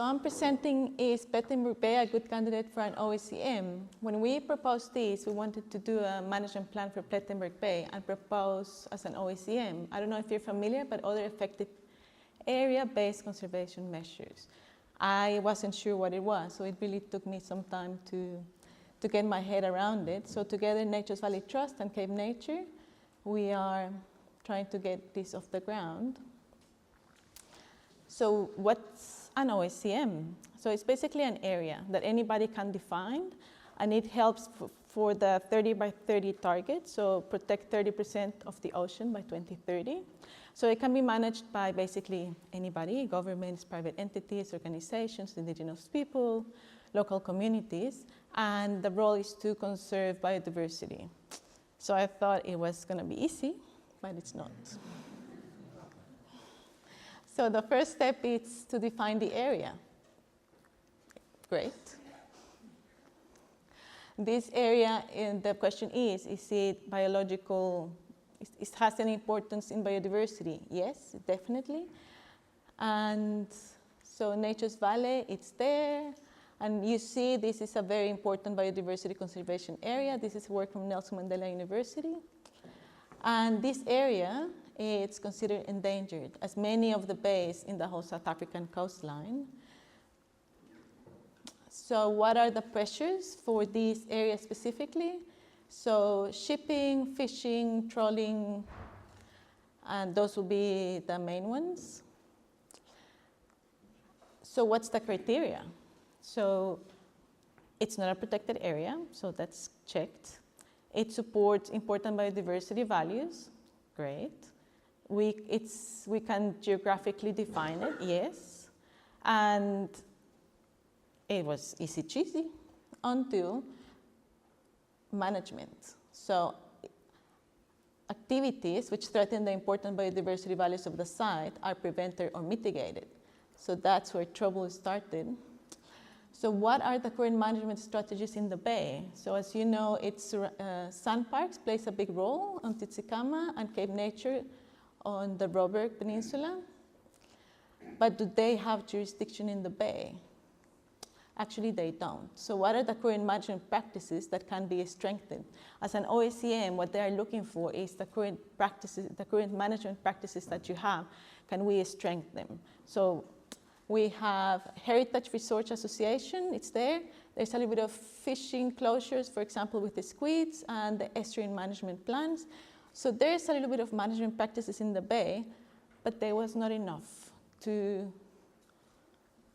I'm presenting is Plettenberg Bay, a good candidate for an OECM. When we proposed this, we wanted to do a management plan for Plettenberg Bay and propose as an OECM. I don't know if you're familiar, but other effective area-based conservation measures. I wasn't sure what it was, so it really took me some time to get my head around it. So together, Nature's Valley Trust and Cape Nature, we are trying to get this off the ground. So what's an OECM? So it's basically an area that anybody can define, and it helps for the 30 by 30 target, so protect 30% of the ocean by 2030. So it can be managed by basically anybody, governments, private entities, organizations, indigenous people, local communities, and the role is to conserve biodiversity. So I thought it was going to be easy, but it's not. So the first step is to define the area. Great. This area, and the question is it biological, it has any importance in biodiversity? Yes, definitely. And so Nature's Valley, it's there. And you see this is a very important biodiversity conservation area. This is work from Nelson Mandela University. And this area, it's considered endangered, as many of the bays in the whole South African coastline. So what are the pressures for this area specifically? So shipping, fishing, trawling, and those will be the main ones. So what's the criteria? So it's not a protected area, so that's checked. It supports important biodiversity values, great. We can geographically define it, yes. And it was easy cheesy until management. So activities which threaten the important biodiversity values of the site are prevented or mitigated. So that's where trouble started. So what are the current management strategies in the bay? So as you know, sand parks plays a big role on Titsikama and Cape Nature on the Robert Peninsula. But do they have jurisdiction in the bay? Actually, they don't. So what are the current management practices that can be strengthened? As an OECM, what they are looking for is the current practices, the current management practices that you have, can we strengthen them? So we have Heritage Research Association, it's there. There's a little bit of fishing closures, for example, with the squids and the estuarine management plans. So there's a little bit of management practices in the bay, but there was not enough to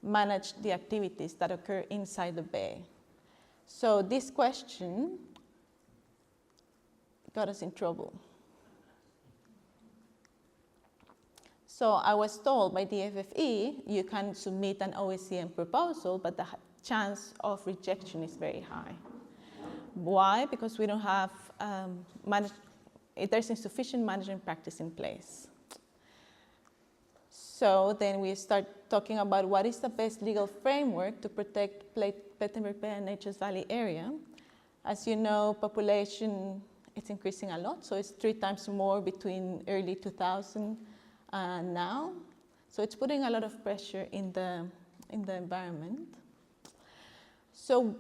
manage the activities that occur inside the bay. So this question got us in trouble. So I was told by the FFE, you can submit an OECM proposal, but the chance of rejection is very high. Why? Because we don't have, there's insufficient management practice in place. So then we start talking about what is the best legal framework to protect Plettenberg Bay and Nature's Valley area. As you know, population, it's increasing a lot, so it's 3 times more between early 2000 and now. So it's putting a lot of pressure in the environment. So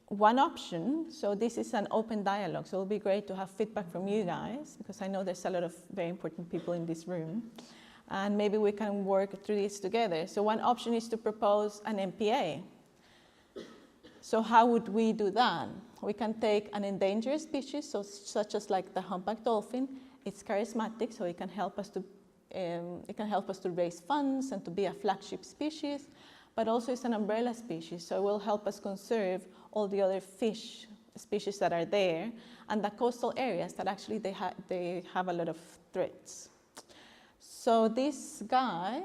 one option, so this is an open dialogue, so it'll be great to have feedback from you guys, because I know there's a lot of very important people in this room. And maybe we can work through this together. So one option is to propose an MPA. So how would we do that? We can take an endangered species, so such as like the humpback dolphin. It's charismatic, so it can help us to raise funds and to be a flagship species, but also it's an umbrella species, so it will help us conserve all the other fish species that are there and the coastal areas that actually they have a lot of threats. So this guy,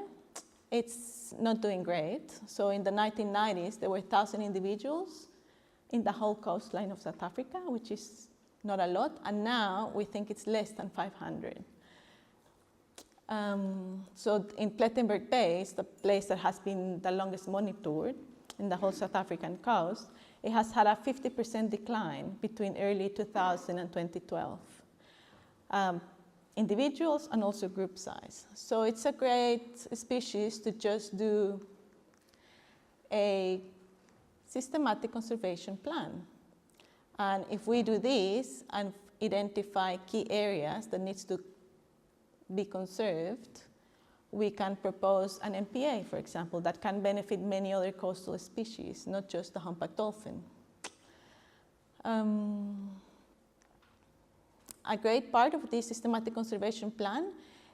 it's not doing great. So in the 1990s, there were 1,000 individuals in the whole coastline of South Africa, which is not a lot, and now we think it's less than 500. So in Plettenberg Bay, it's the place that has been the longest monitored in the whole South African coast. It has had a 50% decline between early 2000 and 2012. Individuals and also group size. So it's a great species to just do a systematic conservation plan. And if we do this and identify key areas that needs to be conserved, we can propose an MPA, for example, that can benefit many other coastal species, not just the humpback dolphin. A great part of this systematic conservation plan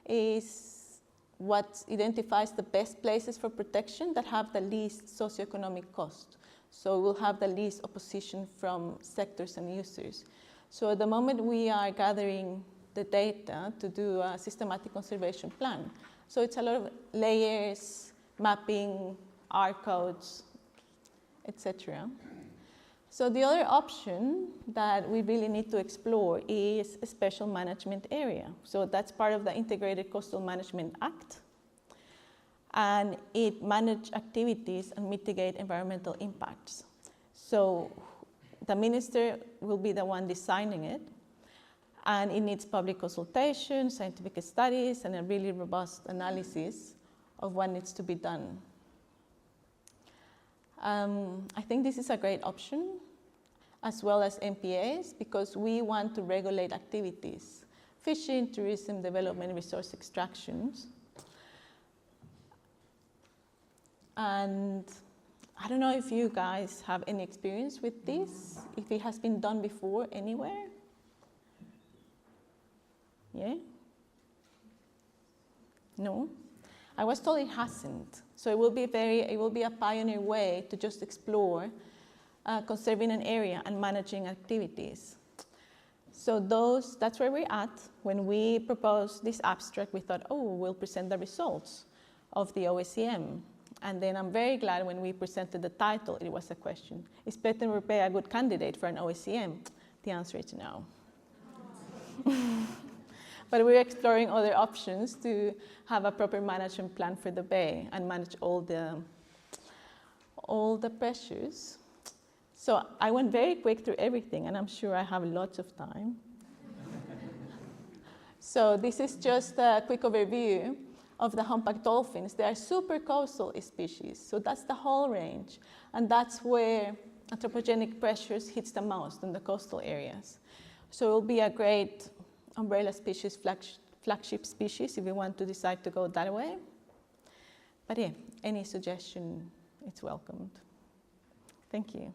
is what identifies the best places for protection that have the least socioeconomic cost. So we'll have the least opposition from sectors and users. So at the moment we are gathering the data to do a systematic conservation plan. So it's a lot of layers, mapping, R codes, etc. So the other option that we really need to explore is a special management area. So that's part of the Integrated Coastal Management Act. And it manages activities and mitigate environmental impacts. So the minister will be the one designing it. And it needs public consultation, scientific studies, and a really robust analysis of what needs to be done. I think this is a great option, as well as MPAs, because we want to regulate activities, fishing, tourism, development, resource extractions. And I don't know if you guys have any experience with this, if it has been done before anywhere. Yeah? No? I was told it hasn't. So it will be a pioneer way to just explore conserving an area and managing activities. So that's where we're at. When we proposed this abstract, we thought, oh, we'll present the results of the OECM. And then I'm very glad when we presented the title, it was a question. Is Plettenberg Bay a good candidate for an OECM? The answer is no. But we're exploring other options to have a proper management plan for the bay and manage all the pressures. So I went very quick through everything, and I'm sure I have lots of time. So this is just a quick overview of the humpback dolphins. They are super coastal species, so that's the whole range. And that's where anthropogenic pressures hits the most in the coastal areas. So it will be a great umbrella species, flagship species, if we want to decide to go that way. But yeah, any suggestion, it's welcomed. Thank you.